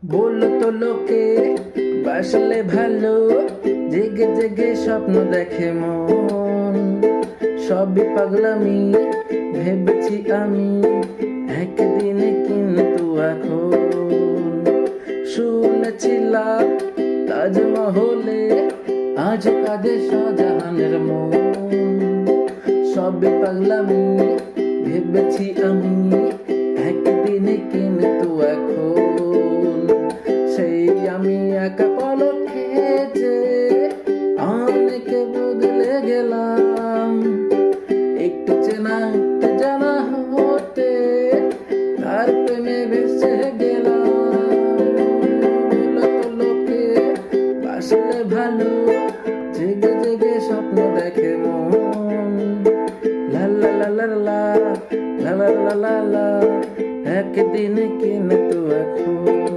বলতো লোকে বাসলে ভালো, জেগে জেগে স্বপ্ন দেখে মন। সবই পাগলামি ভেবেছি আমি একদিনে, কিন্তু এখন শুনেছিলাম তাজমহলে আজ কাঁদে শাহজাহানের মন। সবই পাগলামি ভেবেছি আমি একদিনে, কিন্তু এখন সেই আমি একা পলকে যে অনেকে বদলে গেলাম। একটু চেনা একটু জানা হতে তার প্রেমে ভেসে গেলাম। বলতো লোকে বাসলে ভালো, জেগে জেগে স্বপ্ন দেখে মন। লা লা লা লা লা লা লা লা লা লা, একদিনে কিন্তু এখন